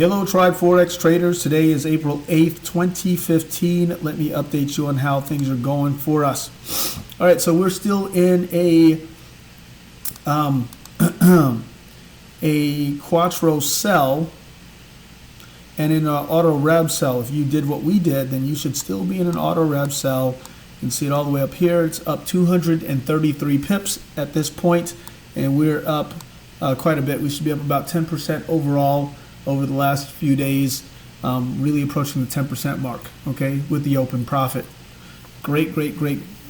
Hello, Tribe Forex traders. Today is April 8th, 2015. Let me update you on how things are going for us. All right, so we're still in a a Quattro sell and in an auto rev sell. If you did what we did, then you should still be in an auto rev sell. You can see it all the way up here. It's up 233 pips at this point, and we're up quite a bit. We should be up about 10% overall over the last few days, really approaching the 10% mark, okay, with the open profit. Great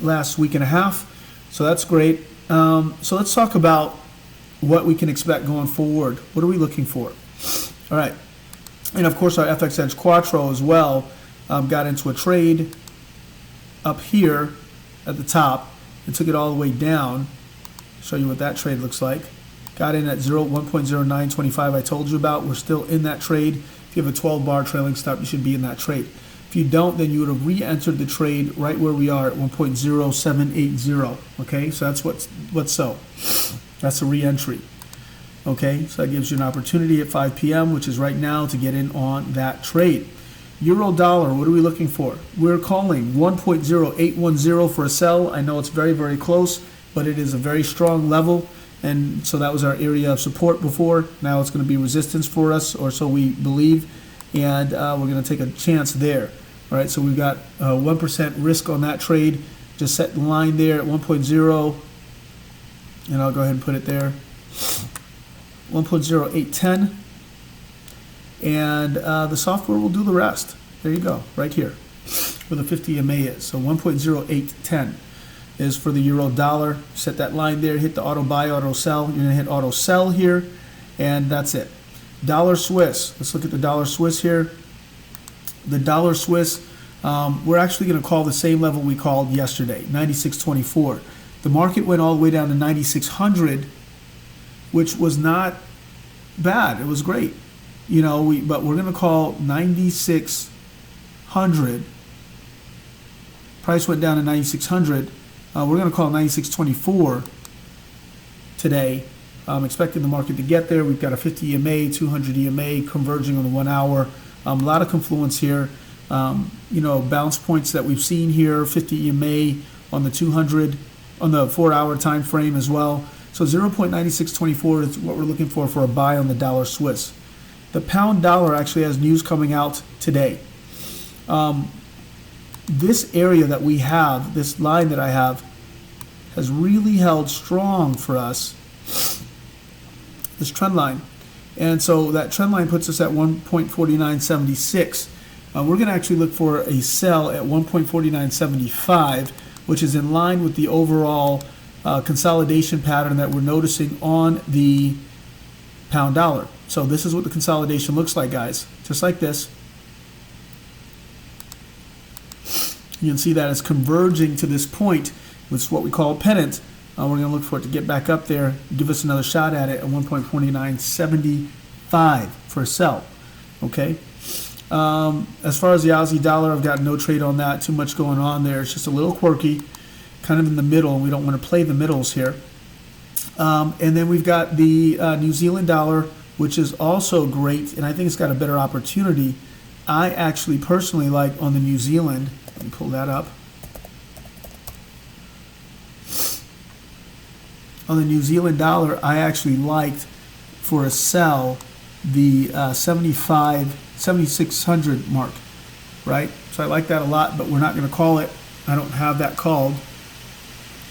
last week and a half, so that's great. So let's talk about what we can expect going forward. What are we looking for? All right, and of course our FX Edge Quattro as well got into a trade up here at the top and took it all the way down. Show you what that trade looks like. Got in at 1.0925 I told you about. We're still in that trade. If you have a 12-bar trailing stop, you should be in that trade. If you don't, then you would have re-entered the trade right where we are at 1.0780. Okay, so that's what's so. That's a re-entry. Okay, so that gives you an opportunity at 5 p.m., which is right now, to get in on that trade. Euro dollar, what are we looking for? We're calling 1.0810 for a sell. I know it's very close, but it is a very strong level. And so that was our area of support before. Now it's going to be resistance for us, or so we believe. And we're going to take a chance there. All right, so we've got 1% risk on that trade. Just set the line there at 1.0. And I'll go ahead and put it there. 1.0810. And the software will do the rest. There you go, right here, where the 50 EMA is. So 1.0810. is for the euro dollar. Set that line there, hit the auto buy, auto sell. You're gonna hit auto sell here, and that's it. Dollar Swiss, let's look at the dollar Swiss here. The dollar Swiss, we're actually gonna call the same level we called yesterday, 96.24. The market went all the way down to 9,600, which was not bad, it was great. You know, but we're gonna call 9,600. Price went down to 9,600. We're going to call 96.24 today. I'm expecting the market to get there. We've got a 50 EMA, 200 EMA converging on the 1 hour. A lot of confluence here. You know, bounce points that we've seen here, 50 EMA on the 200, on the 4 hour time frame as well. So 0.9624 is what we're looking for a buy on the dollar Swiss. The pound dollar actually has news coming out today. This area that we have, this line that I have, has really held strong for us, this trend line. And so that trend line puts us at 1.4976. We're going to actually look for a sell at 1.4975, which is in line with the overall consolidation pattern that we're noticing on the pound dollar. So this is what the consolidation looks like, guys, just like this. You can see that it's converging to this point, which is what we call a pennant. We're going to look for it to get back up there, give us another shot at it at 1.2975 for a sell. Okay. As far as the Aussie dollar, I've got no trade on that. Too much going on there. It's just a little quirky, kind of in the middle. We don't want to play the middles here. And then we've got the New Zealand dollar, which is also great, and I think it's got a better opportunity. I actually personally like on the New Zealand. Let me pull that up. On the New Zealand dollar, I actually liked for a sell the 7,600 mark, right? So I like that a lot, but we're not going to call it. I don't have that called.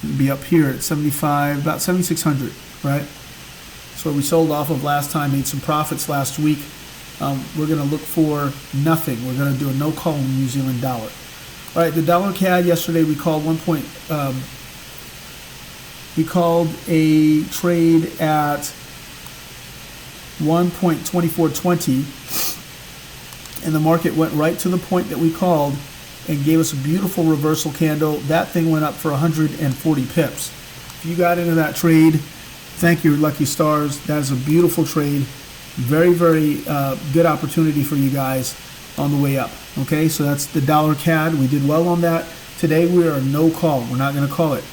It'll be up here at 75, about 7,600, right? So we sold off of last time, made some profits last week. We're going to look for nothing. We're going to do a no call on the New Zealand dollar. All right, the dollar CAD yesterday we called we called a trade at 1.2420, and the market went right to the point that we called and gave us a beautiful reversal candle. That thing went up for 140 pips. If you got into that trade, thank you, lucky stars. That is a beautiful trade. Very good opportunity for you guys on the way up. Okay, so that's the dollar CAD. We did well on that. Today we are no call. We're not going to call it.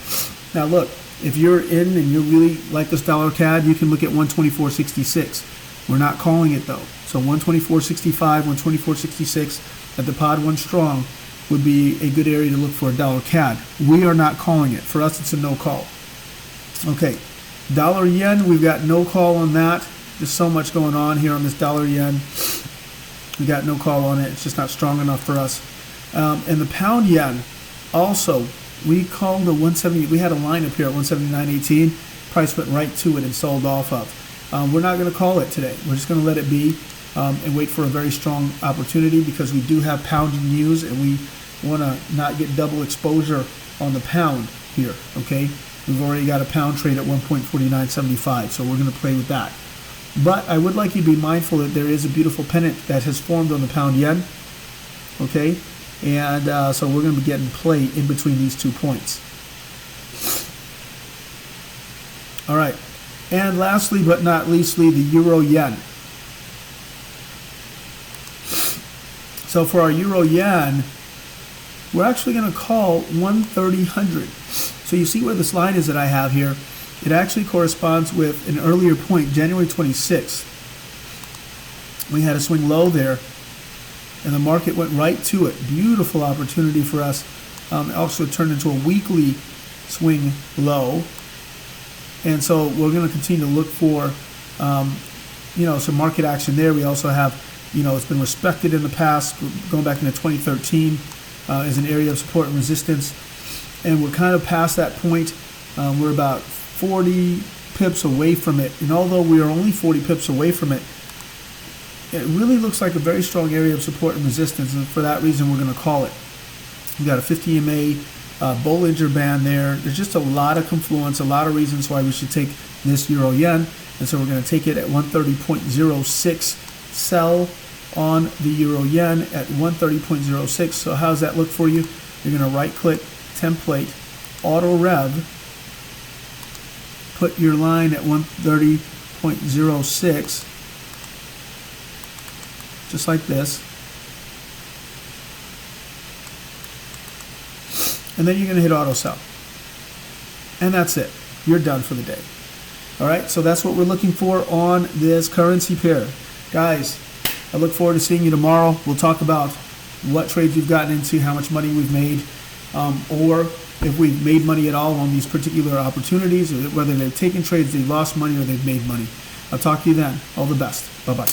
Now look, if you're in and you really like this dollar CAD, you can look at 124.66. We're not calling it though. So 124.65, 124.66 at the pod one strong would be a good area to look for a dollar CAD. We are not calling it. For us, it's a no call. Okay, dollar yen, we've got no call on that. There's so much going on here on this dollar yen. We got no call on it. It's just not strong enough for us. And the pound yen, also, we called the 170. We had a line up here at 179.18. Price went right to it and sold off of. We're not going to call it today. We're just going to let it be and wait for a very strong opportunity, because we do have pound in use and we want to not get double exposure on the pound here. Okay, we've already got a pound trade at 1.4975, so we're going to play with that. But I would like you to be mindful that there is a beautiful pennant that has formed on the pound yen. Okay, and so we're going to be getting play in between these 2 points. All right, and lastly but not leastly, the euro yen. So for our euro yen, we're actually going to call 130.100. So you see where this line is that I have here. It actually corresponds with an earlier point, January 26th. We had a swing low there, and the market went right to it. Beautiful opportunity for us. It also turned into a weekly swing low. And so we're going to continue to look for, some market action there. We also have, it's been respected in the past, going back into 2013 as an area of support and resistance. And we're kind of past that point. We're about 40 pips away from it. And although we are only 40 pips away from it, it really looks like a very strong area of support and resistance. And for that reason, we're going to call it. We've got a 50 EMA Bollinger Band there. There's just a lot of confluence, a lot of reasons why we should take this euro yen. And so we're going to take it at 130.06, sell on the euro yen at 130.06. So how does that look for you? You're going to right click, template, auto rev, put your line at 130.06, just like this. And then you're going to hit auto sell. And that's it. You're done for the day. All right, so that's what we're looking for on this currency pair. Guys, I look forward to seeing you tomorrow. We'll talk about what trades we've gotten into, how much money we've made, or if we've made money at all on these particular opportunities, or whether they've taken trades, they've lost money, or they've made money. I'll talk to you then. All the best. Bye-bye.